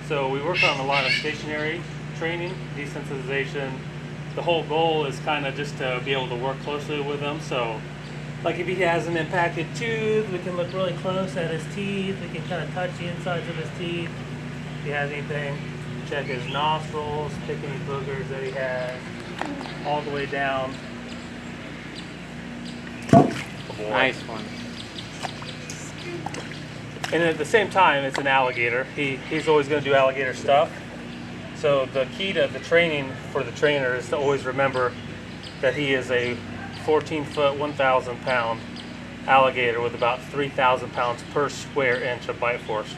So we work on a lot of stationary training, desensitization. The whole goal is kind of just to be able to work closely with him. So like if he has an impacted tooth, we can look really close at his teeth. We can kind of touch the insides of his teeth. If he has anything, check his nostrils, pick any boogers that he has, all the way down. Oh, nice one. And at the same time, it's an alligator. He's always going to do alligator stuff. So the key to the training for the trainer is to always remember that he is a 14-foot, 1,000-pound alligator with about 3,000 pounds per square inch of bite force.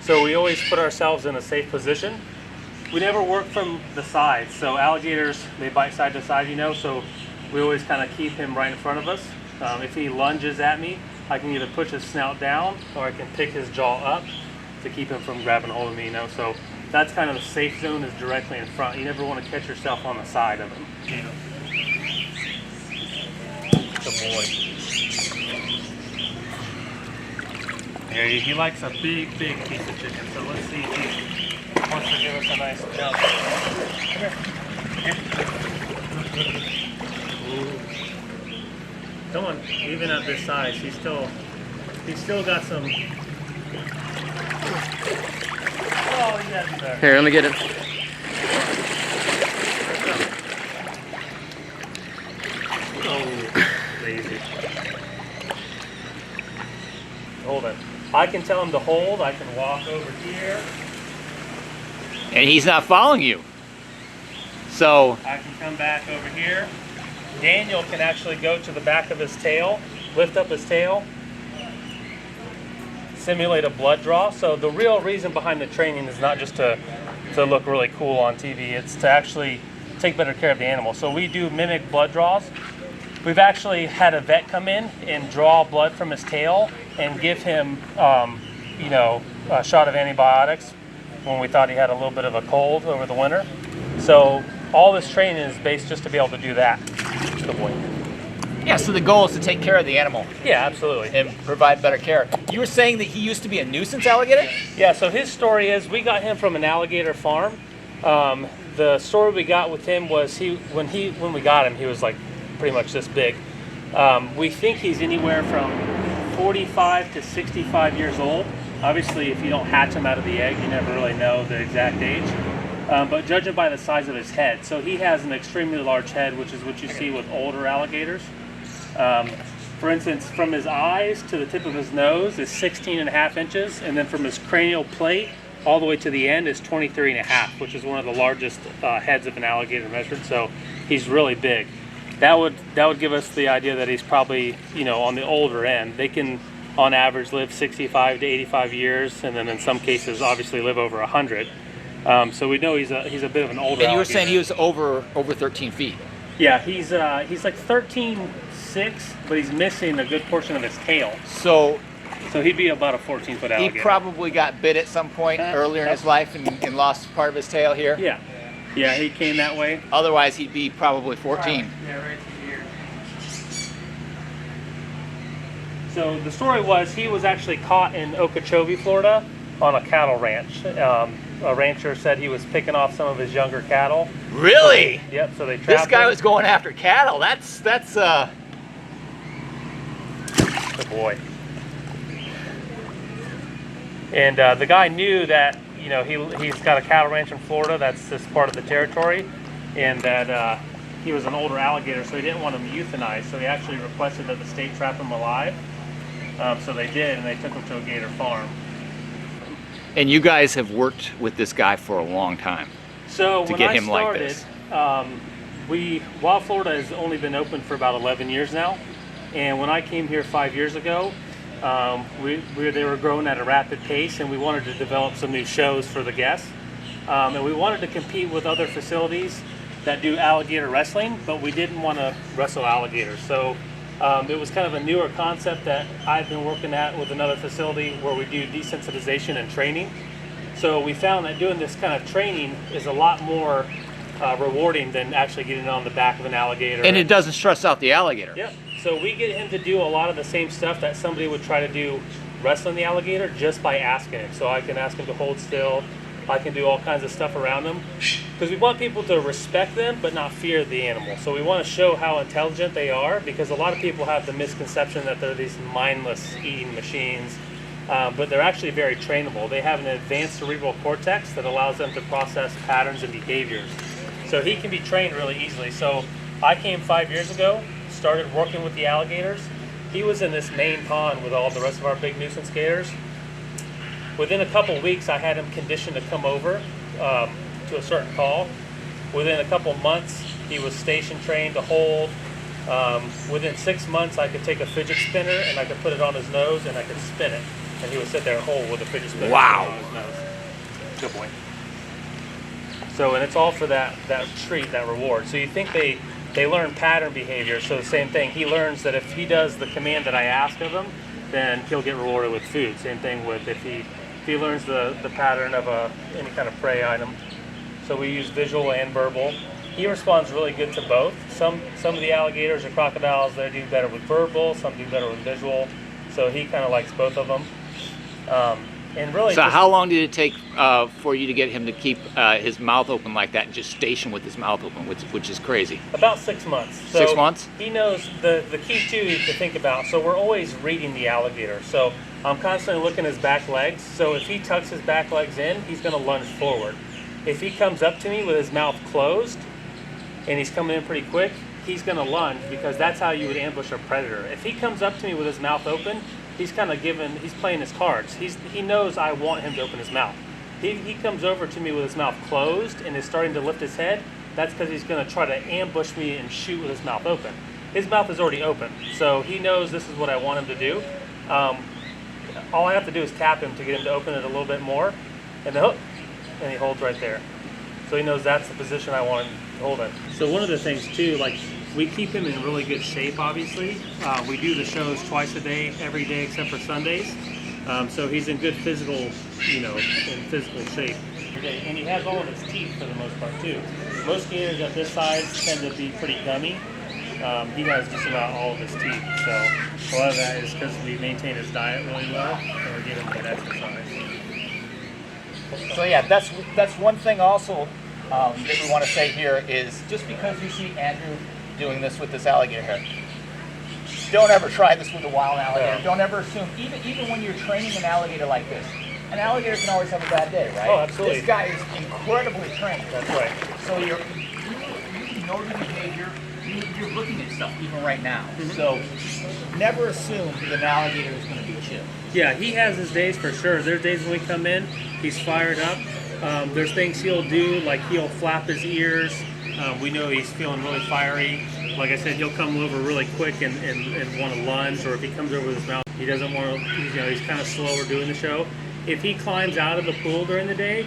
So we always put ourselves in a safe position. We never work from the sides. So alligators, they bite side to side, you know, so we always kind of keep him right in front of us. If he lunges at me, I can either push his snout down or I can pick his jaw up to keep him from grabbing hold of me, you know. So that's kind of the safe zone, is directly in front. You never want to catch yourself on the side of him. Good boy. Yeah, he likes a big, big piece of chicken. So let's see if he wants to give us a nice jump. Come here. Ooh. Come on, even at this size, he's still got some. Oh, he got there. Here, let me get him. Oh, lazy. Hold it. I can tell him to hold. I can walk over here. And he's not following you. So I can come back over here. Daniel can actually go to the back of his tail, lift up his tail, simulate a blood draw. So the real reason behind the training is not just to look really cool on TV, it's to actually take better care of the animal. So we do mimic blood draws. We've actually had a vet come in and draw blood from his tail and give him, you know, a shot of antibiotics when we thought he had a little bit of a cold over the winter. So all this training is based just to be able to do that. Good boy. yeah, so the goal is to take care of the animal Yeah, absolutely. and provide better care. You were saying that he used to be a nuisance alligator? Yeah, so his story is we got him from an alligator farm. The story we got with him was when we got him, he was like pretty much this big. We think he's anywhere from 45 to 65 years old. Obviously, if you don't hatch him out of the egg, you never really know the exact age. But judging by the size of his head, so he has an extremely large head, which is what you see with older alligators. For instance, from his eyes to the tip of his nose is 16.5 inches, and then from his cranial plate all the way to the end is 23.5, which is one of the largest heads of an alligator measured. So he's really big. That would give us the idea that he's probably, you know, on the older end. They can, on average, live 65 to 85 years, and then in some cases, obviously, live over 100. So we know he's a bit of an older. And you were alligator. saying he was over 13 feet. Yeah, he's like 13.6, but he's missing a good portion of his tail. So he'd be about a 14-foot alligator. he probably got bit at some point earlier in his life and lost part of his tail here. Yeah. Yeah, he came that way. Otherwise, he'd be probably 14. Yeah, right here. So the story was he was actually caught in Okeechobee, Florida, on a cattle ranch. A rancher said he was picking off some of his younger cattle. Really? Yep. So they trapped This guy him. was going after cattle. That's Good boy. And the guy knew that, you know, he's got a cattle ranch in Florida. That's just part of the territory, and that he was an older alligator, so he didn't want him euthanized. So he actually requested that the state trap him alive. So they did, and they took him to a gator farm. And you guys have worked with this guy for a long time. So to when get I him like started, this. Wild Florida has only been open for about 11 years now, and when I came here 5 years ago, they were growing at a rapid pace, and we wanted to develop some new shows for the guests, and we wanted to compete with other facilities that do alligator wrestling, but we didn't want to wrestle alligators. So it was kind of a newer concept that I've been working at with another facility where we do desensitization and training. So we found that doing this kind of training is a lot more rewarding than actually getting on the back of an alligator. And it doesn't stress out the alligator. Yep. So we get him to do a lot of the same stuff that somebody would try to do wrestling the alligator just by asking him. So I can ask him to hold still, I can do all kinds of stuff around them, because we want people to respect them but not fear the animal. So we want to show how intelligent they are, because a lot of people have the misconception that they're these mindless eating machines, but they're actually very trainable. They have an advanced cerebral cortex that allows them to process patterns and behaviors. So he can be trained really easily. So I came 5 years ago, started working with the alligators. He was in this main pond with all the rest of our big nuisance gators. Within a couple weeks, I had him conditioned to come over to a certain call. Within a couple months, he was station trained to hold. Within 6 months, I could take a fidget spinner and I could put it on his nose and I could spin it. And he would sit there and hold with a fidget spinner Wow. on his nose. Good boy. So, and it's all for that treat, that reward. So you think they learn pattern behavior. So the same thing, he learns that if he does the command that I ask of him, then he'll get rewarded with food. Same thing with if he learns the pattern of any kind of prey item. So we use visual and verbal. He responds really good to both. Some of the alligators or crocodiles, they do better with verbal, some do better with visual. So he kind of likes both of them. And really, So how long did it take for you to get him to keep his mouth open like that and just station with his mouth open, which is crazy? about 6 months. So 6 months? He knows the key too to think about. So we're always reading the alligator. So I'm constantly looking at his back legs. So if he tucks his back legs in, he's going to lunge forward. If he comes up to me with his mouth closed and he's coming in pretty quick, he's going to lunge, because that's how you would ambush a predator. If he comes up to me with his mouth open, he's kind of he's playing his cards. He knows I want him to open his mouth. He comes over to me with his mouth closed and is starting to lift his head. That's because he's going to try to ambush me and shoot with his mouth open. His mouth is already open, so he knows this is what I want him to do. All I have to do is tap him to get him to open it a little bit more, and the hook, and he holds right there. So he knows that's the position I want him to hold in. So one of the things too, like, we keep him in really good shape, obviously. We do the shows twice a day, every day except for Sundays. So he's in good physical, in physical shape. And he has all of his teeth for the most part too. Most gators at this size tend to be pretty gummy. He has just about all of his teeth. So a lot of that is because we maintain his diet really well and we give him good exercise. So yeah, that's one thing also that we want to say here is, just because you see Andrew doing this with this alligator here, don't ever try this with a wild alligator. Don't ever assume, even when you're training an alligator like this, an alligator can always have a bad day, right? Oh, absolutely. This guy is incredibly trained. That's right. So you know the behavior. You're looking at stuff even right now. Mm-hmm. So never assume that an alligator is going to be chill. Yeah, he has his days for sure. There's days when we come in, he's fired up. There's things he'll do, like he'll flap his ears. We know he's feeling really fiery. Like I said, he'll come over really quick and want to lunge, or if he comes over with his mouth, he doesn't want to, he's kind of slower doing the show. If he climbs out of the pool during the day,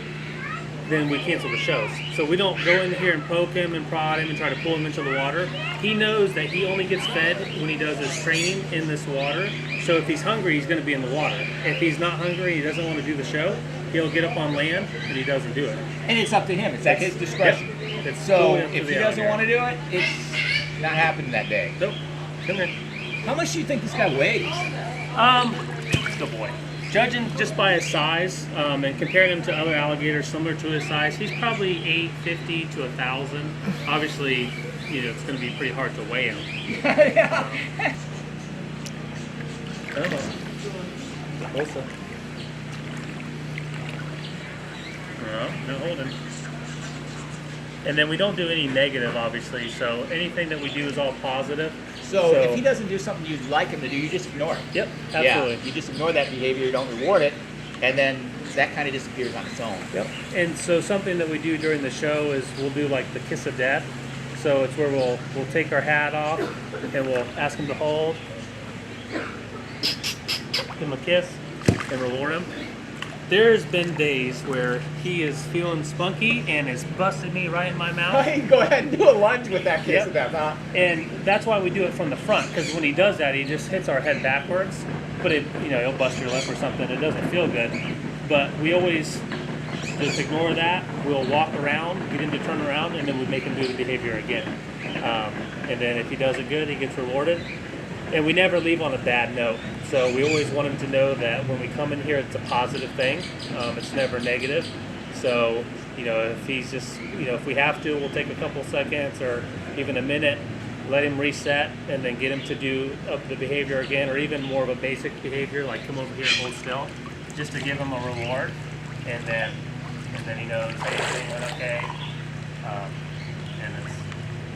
then we cancel the shows. So we don't go in here and poke him and prod him and try to pull him into the water. He knows that he only gets fed when he does his training in this water. So if he's hungry, he's going to be in the water. If he's not hungry, he doesn't want to do the show, he'll get up on land and he doesn't do it. And it's up to him. It's at his discretion. Yep. It's so totally up to if the he doesn't alligator. want to do it, it's not happening that day. Nope. Come here. How much do you think this guy weighs? Good boy. Judging just by his size and comparing him to other alligators similar to his size, he's probably 850 to 1,000. Obviously, it's going to be pretty hard to weigh him. Yeah. Listen. No holding. And then we don't do any negative, obviously. So anything that we do is all positive. So if he doesn't do something you'd like him to do, you just ignore it. Yep, absolutely. Yeah, you just ignore that behavior, you don't reward it, and then that kind of disappears on its own. Yep. And so something that we do during the show is we'll do like the kiss of death. So it's where we'll take our hat off and we'll ask him to hold, give him a kiss, and reward him. There's been days where he is feeling spunky and has busted me right in my mouth. Go ahead and do a lunge with that kiss of death, huh? And that's why we do it from the front, because when he does that, he just hits our head backwards. But he'll bust your lip or something. It doesn't feel good. But we always just ignore that. We'll walk around, get him to turn around, and then we make him do the behavior again. And then if he does it good, he gets rewarded. And we never leave on a bad note. So we always want him to know that when we come in here, it's a positive thing. It's never negative. So, if he's just, if we have to, we'll take a couple seconds or even a minute, let him reset, and then get him to do the behavior again, or even more of a basic behavior, like come over here and hold still, just to give him a reward, and then he knows, hey, everything went okay, and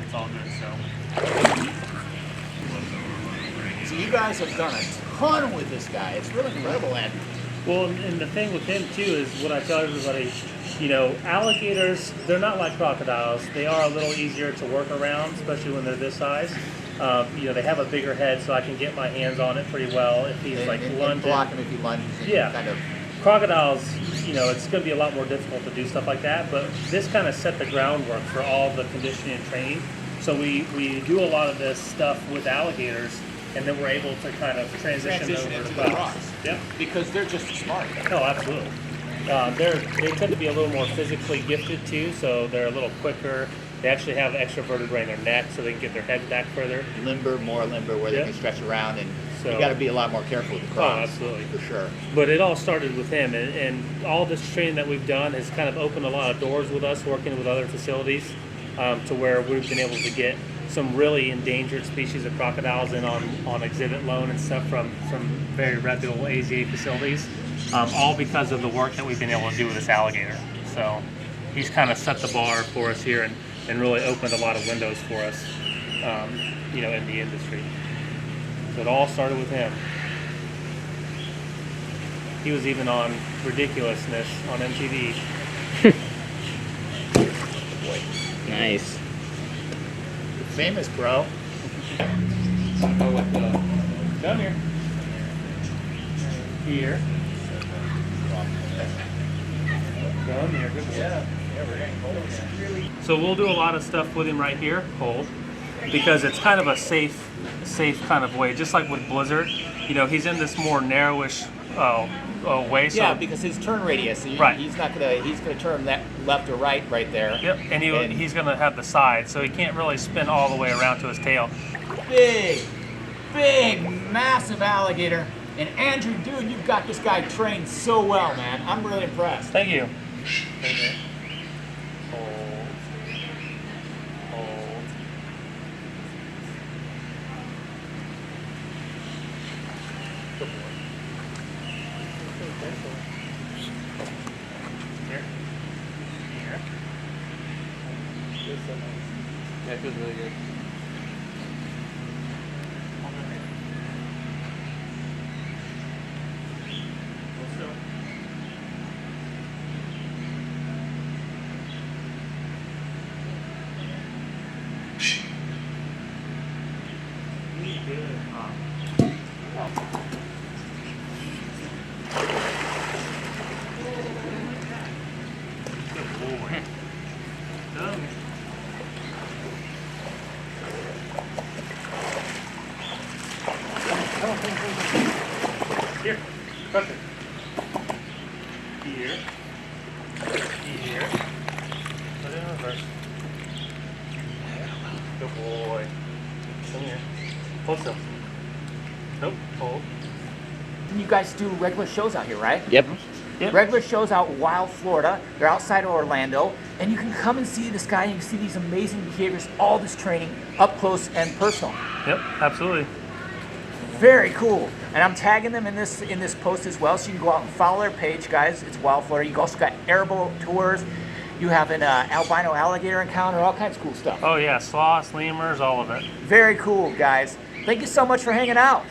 it's all good. So you guys have done a ton with this guy. It's really incredible, and Well, and the thing with him too is what I tell everybody, alligators, they're not like crocodiles. They are a little easier to work around, especially when they're this size. They have a bigger head, so I can get my hands on it pretty well if he's lunging. Block him if he lunges. Yeah. Kind of. Crocodiles, it's going to be a lot more difficult to do stuff like that, but this kind of set the groundwork for all the conditioning and training. So we do a lot of this stuff with alligators, and then we're able to kind of transition over into to the crocs. Yep. Because they're just smart. No, absolutely. They tend to be a little more physically gifted too, so they're a little quicker. They actually have extra vertebrae in their neck, so they can get their head back further. More limber, where they can stretch around, and so, you got to be a lot more careful with the crocs. Oh, absolutely, for sure. But it all started with him, and all this training that we've done has kind of opened a lot of doors with us, working with other facilities, to where we've been able to get some really endangered species of crocodiles in on exhibit loan and stuff from very reputable AZA facilities, all because of the work that we've been able to do with this alligator. So he's kind of set the bar for us here and really opened a lot of windows for us, in the industry. So it all started with him. He was even on Ridiculousness on MTV. Nice. Famous, bro. Come here. Here. Come here. Good boy. Yeah, we're getting cold again. So we'll do a lot of stuff with him right here, hold, because it's kind of a safe kind of way, just like with Blizzard. He's in this more narrowish way. So Yeah, because his turn radius, right. He's gonna turn that left or right there. Yep, and he's gonna have the side, so he can't really spin all the way around to his tail. Big, massive alligator. And Andrew, dude, you've got this guy trained so well, man. I'm really impressed. Thank you. Okay. Hold. Hold. Good boy. Here. Here. That feels really good. Here, crush it. Here. Here. Put it in reverse. Good boy. Come here. Hold still. Nope. Hold. You guys do regular shows out here, right? Yep. Yep. Regular shows out in Wild, Florida. They're outside of Orlando. And you can come and see this guy and you can see these amazing behaviors, all this training up close and personal. Yep, absolutely. Very cool. And I'm tagging them in this post as well, so you can go out and follow their page, guys. It's Wild Florida. You've also got airboat tours. You have an albino alligator encounter, all kinds of cool stuff. Oh yeah, sloths, lemurs, all of it. Very cool, guys. Thank you so much for hanging out.